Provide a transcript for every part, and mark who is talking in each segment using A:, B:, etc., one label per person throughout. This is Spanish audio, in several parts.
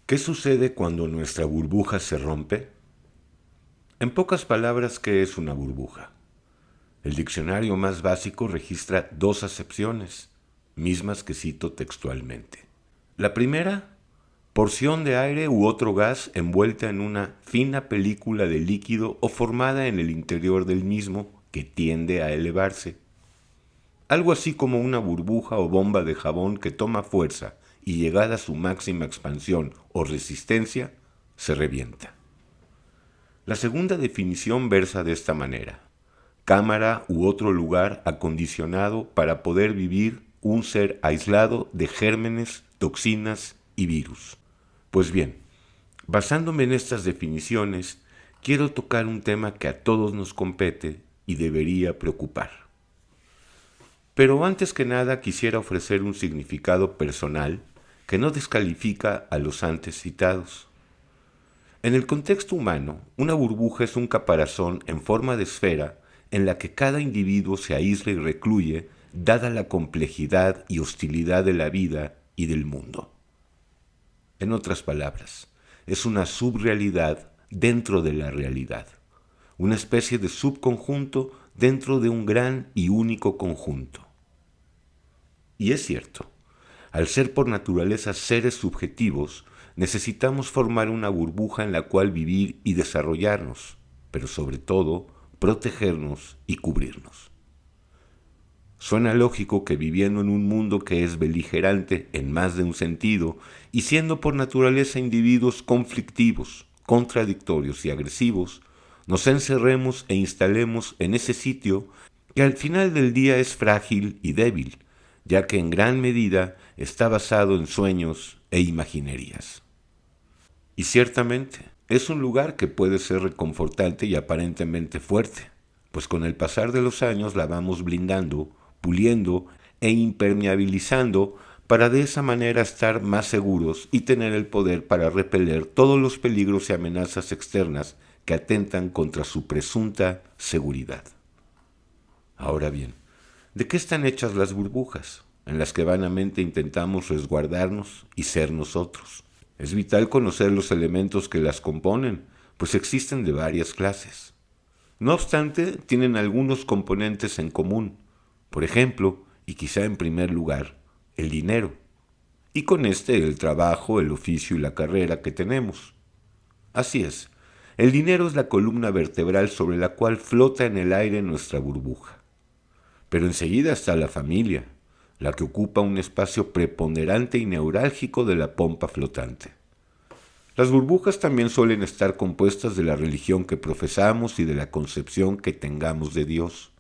A: ¿Qué sucede cuando nuestra burbuja se rompe? En pocas palabras, ¿qué es una burbuja? El diccionario más básico registra dos acepciones, mismas que cito textualmente. La primera, porción de aire u otro gas envuelta en una fina película de líquido o formada en el interior del mismo que tiende a elevarse. Algo así como una burbuja o bomba de jabón que toma fuerza y llegada a su máxima expansión o resistencia, se revienta. La segunda definición versa de esta manera: cámara u otro lugar acondicionado para poder vivir un ser aislado de gérmenes, toxinas y virus. Pues bien, basándome en estas definiciones, quiero tocar un tema que a todos nos compete y debería preocupar. Pero antes que nada quisiera ofrecer un significado personal que no descalifica a los antes citados. En el contexto humano, una burbuja es un caparazón en forma de esfera en la que cada individuo se aísla y recluye, dada la complejidad y hostilidad de la vida y del mundo. En otras palabras, es una subrealidad dentro de la realidad, una especie de subconjunto dentro de un gran y único conjunto. Y es cierto, al ser por naturaleza seres subjetivos, necesitamos formar una burbuja en la cual vivir y desarrollarnos, pero sobre todo, protegernos y cubrirnos. Suena lógico que viviendo en un mundo que es beligerante en más de un sentido y siendo por naturaleza individuos conflictivos, contradictorios y agresivos, nos encerremos e instalemos en ese sitio que al final del día es frágil y débil, ya que en gran medida está basado en sueños e imaginerías. Y ciertamente, es un lugar que puede ser reconfortante y aparentemente fuerte, pues con el pasar de los años la vamos blindando, puliendo e impermeabilizando para de esa manera estar más seguros y tener el poder para repeler todos los peligros y amenazas externas que atentan contra su presunta seguridad. Ahora bien, ¿de qué están hechas las burbujas, en las que vanamente intentamos resguardarnos y ser nosotros? Es vital conocer los elementos que las componen, pues existen de varias clases. No obstante, tienen algunos componentes en común. Por ejemplo, y quizá en primer lugar, el dinero. Y con este el trabajo, el oficio y la carrera que tenemos. Así es, el dinero es la columna vertebral sobre la cual flota en el aire nuestra burbuja. Pero enseguida está la familia, la que ocupa un espacio preponderante y neurálgico de la pompa flotante. Las burbujas también suelen estar compuestas de la religión que profesamos y de la concepción que tengamos de Dios,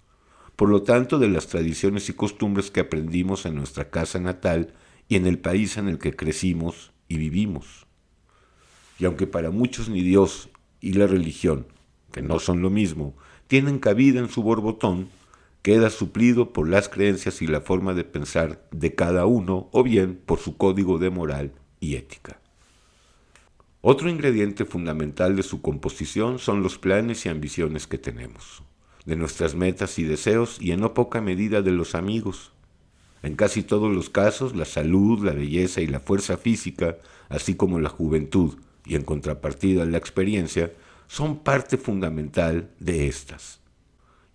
A: por lo tanto de las tradiciones y costumbres que aprendimos en nuestra casa natal y en el país en el que crecimos y vivimos. Y aunque para muchos ni Dios y la religión, que no son lo mismo, tienen cabida en su borbotón, queda suplido por las creencias y la forma de pensar de cada uno, o bien por su código de moral y ética. Otro ingrediente fundamental de su composición son los planes y ambiciones que tenemos, de nuestras metas y deseos y en no poca medida de los amigos. En casi todos los casos, la salud, la belleza y la fuerza física, así como la juventud y en contrapartida la experiencia, son parte fundamental de estas.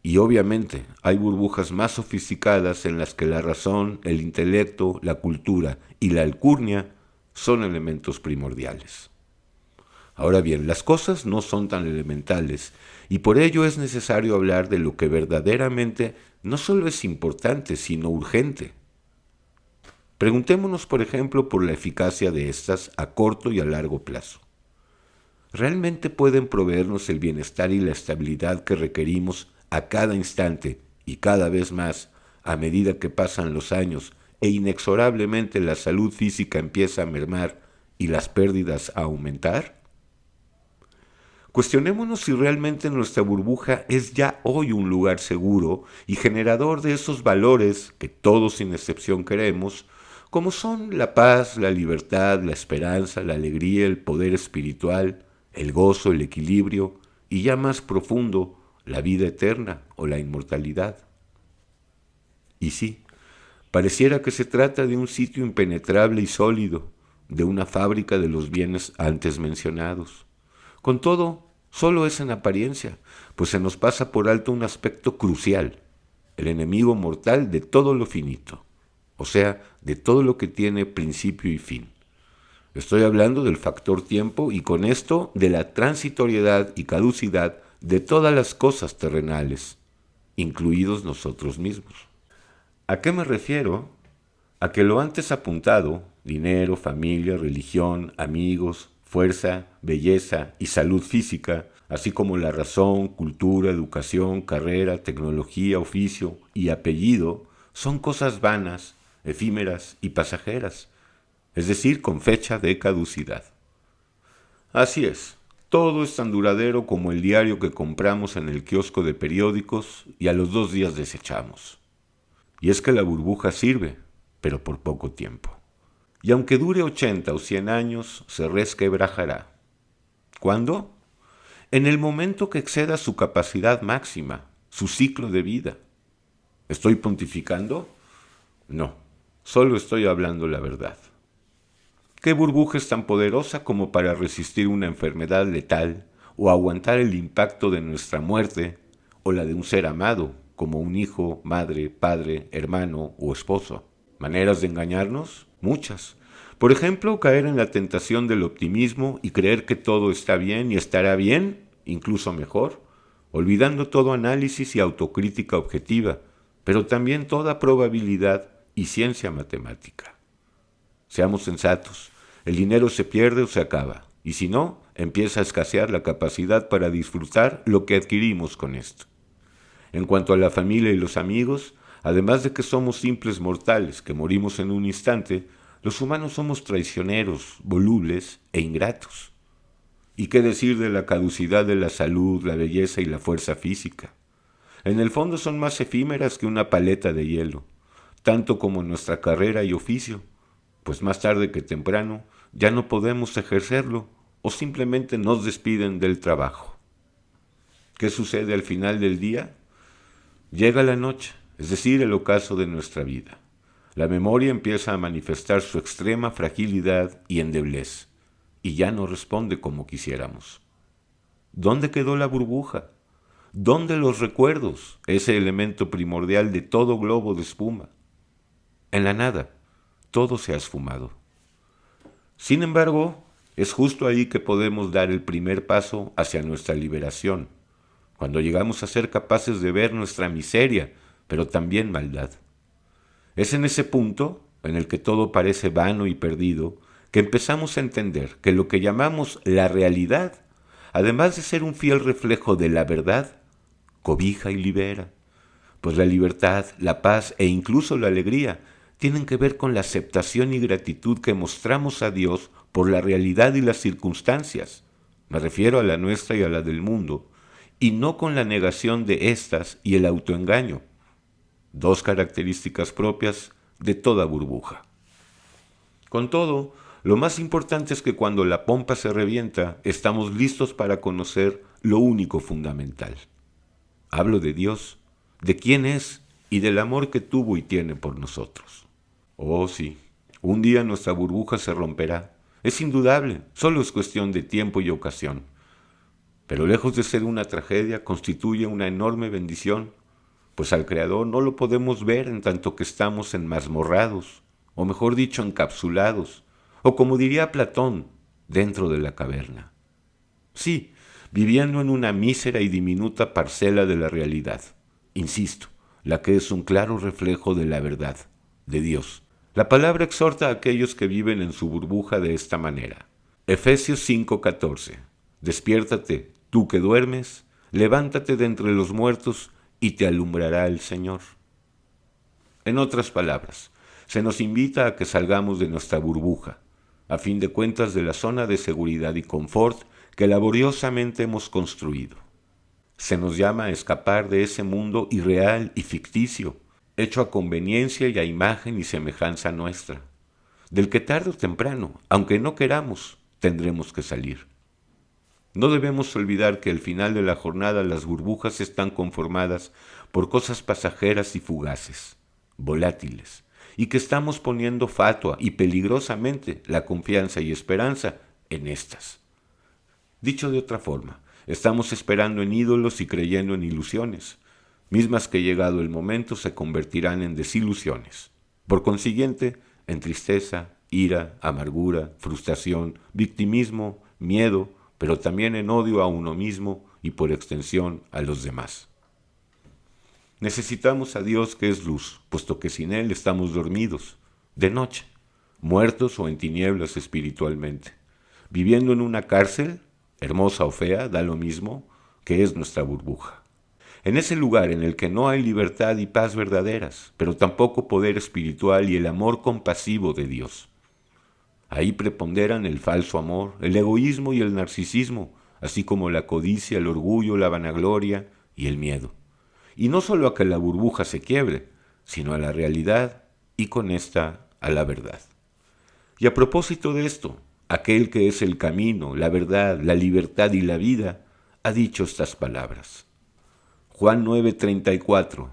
A: Y obviamente hay burbujas más sofisticadas en las que la razón, el intelecto, la cultura y la alcurnia son elementos primordiales. Ahora bien, las cosas no son tan elementales y por ello es necesario hablar de lo que verdaderamente no solo es importante, sino urgente. Preguntémonos, por ejemplo, por la eficacia de estas a corto y a largo plazo. ¿Realmente pueden proveernos el bienestar y la estabilidad que requerimos a cada instante y cada vez más a medida que pasan los años e inexorablemente la salud física empieza a mermar y las pérdidas a aumentar? Cuestionémonos si realmente nuestra burbuja es ya hoy un lugar seguro y generador de esos valores que todos sin excepción queremos, como son la paz, la libertad, la esperanza, la alegría, el poder espiritual, el gozo, el equilibrio y ya más profundo, la vida eterna o la inmortalidad. Y sí, pareciera que se trata de un sitio impenetrable y sólido, de una fábrica de los bienes antes mencionados. Con todo, solo es en apariencia, pues se nos pasa por alto un aspecto crucial, el enemigo mortal de todo lo finito, o sea, de todo lo que tiene principio y fin. Estoy hablando del factor tiempo y con esto de la transitoriedad y caducidad de todas las cosas terrenales, incluidos nosotros mismos. ¿A qué me refiero? A que lo antes apuntado, dinero, familia, religión, amigos, fuerza, belleza y salud física, así como la razón, cultura, educación, carrera, tecnología, oficio y apellido, son cosas vanas, efímeras y pasajeras, es decir, con fecha de caducidad. Así es, todo es tan duradero como el diario que compramos en el kiosco de periódicos y a los 2 días desechamos. Y es que la burbuja sirve, pero por poco tiempo. Y aunque dure 80 o 100 años, se resquebrajará. ¿Cuándo? En el momento que exceda su capacidad máxima, su ciclo de vida. ¿Estoy pontificando? No, solo estoy hablando la verdad. ¿Qué burbuja es tan poderosa como para resistir una enfermedad letal o aguantar el impacto de nuestra muerte o la de un ser amado, como un hijo, madre, padre, hermano o esposo? ¿Maneras de engañarnos? Muchas. Por ejemplo, caer en la tentación del optimismo y creer que todo está bien y estará bien, incluso mejor, olvidando todo análisis y autocrítica objetiva, pero también toda probabilidad y ciencia matemática. Seamos sensatos, el dinero se pierde o se acaba, y si no, empieza a escasear la capacidad para disfrutar lo que adquirimos con esto. En cuanto a la familia y los amigos, además de que somos simples mortales que morimos en un instante, los humanos somos traicioneros, volubles e ingratos. ¿Y qué decir de la caducidad de la salud, la belleza y la fuerza física? En el fondo son más efímeras que una paleta de hielo, tanto como nuestra carrera y oficio, pues más tarde que temprano ya no podemos ejercerlo o simplemente nos despiden del trabajo. ¿Qué sucede al final del día? Llega la noche, es decir, el ocaso de nuestra vida. La memoria empieza a manifestar su extrema fragilidad y endeblez, y ya no responde como quisiéramos. ¿Dónde quedó la burbuja? ¿Dónde los recuerdos, ese elemento primordial de todo globo de espuma? En la nada, todo se ha esfumado. Sin embargo, es justo ahí que podemos dar el primer paso hacia nuestra liberación, cuando llegamos a ser capaces de ver nuestra miseria, pero también maldad. Es en ese punto, en el que todo parece vano y perdido, que empezamos a entender que lo que llamamos la realidad, además de ser un fiel reflejo de la verdad, cobija y libera, pues la libertad, la paz e incluso la alegría tienen que ver con la aceptación y gratitud que mostramos a Dios por la realidad y las circunstancias, me refiero a la nuestra y a la del mundo, y no con la negación de éstas y el autoengaño, dos características propias de toda burbuja. Con todo, lo más importante es que cuando la pompa se revienta, estamos listos para conocer lo único fundamental. Hablo de Dios, de quién es y del amor que tuvo y tiene por nosotros. Oh sí, un día nuestra burbuja se romperá. Es indudable, solo es cuestión de tiempo y ocasión. Pero lejos de ser una tragedia, constituye una enorme bendición, pues al Creador no lo podemos ver en tanto que estamos enmazmorrados, o mejor dicho, encapsulados, o como diría Platón, dentro de la caverna. Sí, viviendo en una mísera y diminuta parcela de la realidad, insisto, la que es un claro reflejo de la verdad, de Dios. La palabra exhorta a aquellos que viven en su burbuja de esta manera. Efesios 5:14. Despiértate, tú que duermes, levántate de entre los muertos y te alumbrará el Señor. En otras palabras, se nos invita a que salgamos de nuestra burbuja, a fin de cuentas de la zona de seguridad y confort que laboriosamente hemos construido. Se nos llama a escapar de ese mundo irreal y ficticio, hecho a conveniencia y a imagen y semejanza nuestra, del que tarde o temprano, aunque no queramos, tendremos que salir. No debemos olvidar que al final de la jornada las burbujas están conformadas por cosas pasajeras y fugaces, volátiles, y que estamos poniendo fatua y peligrosamente la confianza y esperanza en estas. Dicho de otra forma, estamos esperando en ídolos y creyendo en ilusiones, mismas que llegado el momento se convertirán en desilusiones. Por consiguiente, en tristeza, ira, amargura, frustración, victimismo, miedo, pero también en odio a uno mismo y por extensión a los demás. Necesitamos a Dios que es luz, puesto que sin Él estamos dormidos, de noche, muertos o en tinieblas espiritualmente, viviendo en una cárcel, hermosa o fea, da lo mismo, que es nuestra burbuja. En ese lugar en el que no hay libertad y paz verdaderas, pero tampoco poder espiritual y el amor compasivo de Dios. Ahí preponderan el falso amor, el egoísmo y el narcisismo, así como la codicia, el orgullo, la vanagloria y el miedo. Y no solo a que la burbuja se quiebre, sino a la realidad y con esta a la verdad. Y a propósito de esto, aquel que es el camino, la verdad, la libertad y la vida, ha dicho estas palabras. Juan 9:34.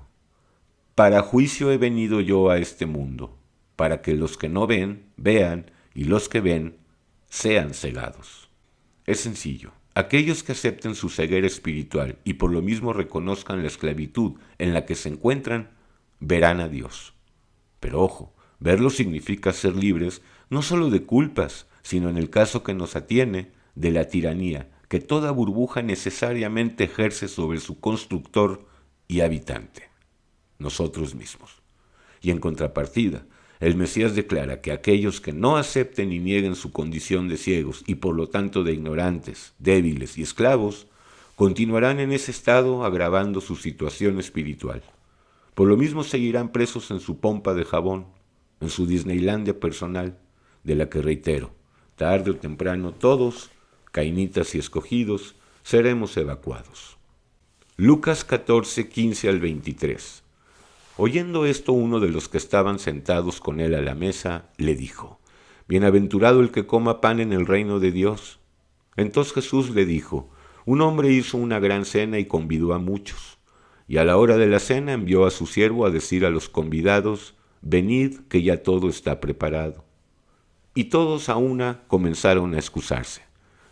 A: Para juicio he venido yo a este mundo, para que los que no ven, vean, y los que ven, sean cegados. Es sencillo. Aquellos que acepten su ceguera espiritual y por lo mismo reconozcan la esclavitud en la que se encuentran, verán a Dios. Pero ojo, verlo significa ser libres no solo de culpas, sino en el caso que nos atiene, de la tiranía que toda burbuja necesariamente ejerce sobre su constructor y habitante, nosotros mismos. Y en contrapartida, el Mesías declara que aquellos que no acepten y nieguen su condición de ciegos y por lo tanto de ignorantes, débiles y esclavos, continuarán en ese estado agravando su situación espiritual. Por lo mismo seguirán presos en su pompa de jabón, en su Disneylandia personal, de la que reitero, tarde o temprano todos, cainitas y escogidos, seremos evacuados. Lucas 14, 15 al 23. Oyendo esto, uno de los que estaban sentados con él a la mesa le dijo, Bienaventurado el que coma pan en el reino de Dios. Entonces Jesús le dijo, un hombre hizo una gran cena y convidó a muchos. Y a la hora de la cena envió a su siervo a decir a los convidados, venid que ya todo está preparado. Y todos a una comenzaron a excusarse.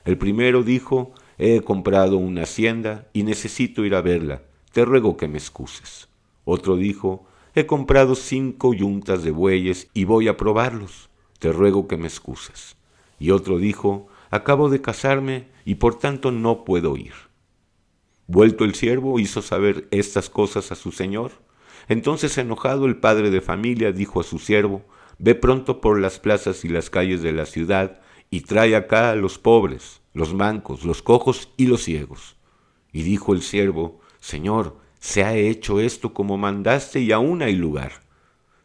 A: El primero dijo, he comprado una hacienda y necesito ir a verla, te ruego que me excuses. Otro dijo, he comprado 5 yuntas de bueyes y voy a probarlos, te ruego que me excuses. Y otro dijo, acabo de casarme y por tanto no puedo ir. Vuelto el siervo hizo saber estas cosas a su señor. Entonces enojado el padre de familia dijo a su siervo, ve pronto por las plazas y las calles de la ciudad y trae acá a los pobres, los mancos, los cojos y los ciegos. Y dijo el siervo, Señor, se ha hecho esto como mandaste y aún hay lugar.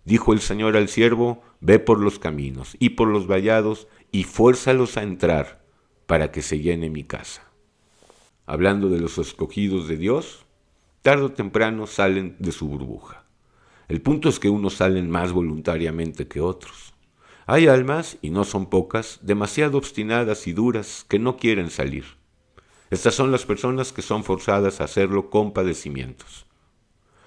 A: Dijo el Señor al siervo, ve por los caminos y por los vallados y fuérzalos a entrar para que se llene mi casa. Hablando de los escogidos de Dios, tarde o temprano salen de su burbuja. El punto es que unos salen más voluntariamente que otros. Hay almas, y no son pocas, demasiado obstinadas y duras que no quieren salir. Estas son las personas que son forzadas a hacerlo con padecimientos.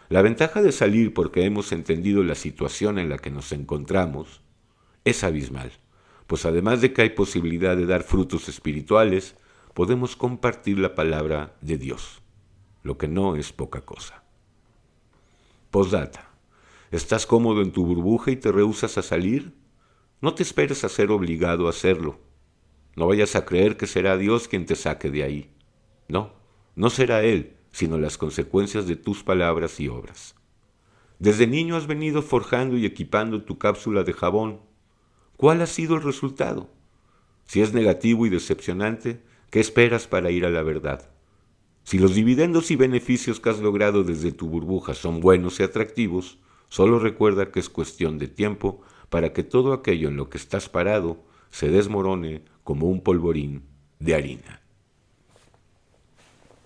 A: La ventaja de salir porque hemos entendido la situación en la que nos encontramos es abismal, pues además de que hay posibilidad de dar frutos espirituales, podemos compartir la palabra de Dios, lo que no es poca cosa. Postdata. ¿Estás cómodo en tu burbuja y te rehusas a salir? No te esperes a ser obligado a hacerlo. No vayas a creer que será Dios quien te saque de ahí. No, no será Él, sino las consecuencias de tus palabras y obras. Desde niño has venido forjando y equipando tu cápsula de jabón. ¿Cuál ha sido el resultado? Si es negativo y decepcionante, ¿qué esperas para ir a la verdad? Si los dividendos y beneficios que has logrado desde tu burbuja son buenos y atractivos, solo recuerda que es cuestión de tiempo para que todo aquello en lo que estás parado se desmorone como un polvorín de harina.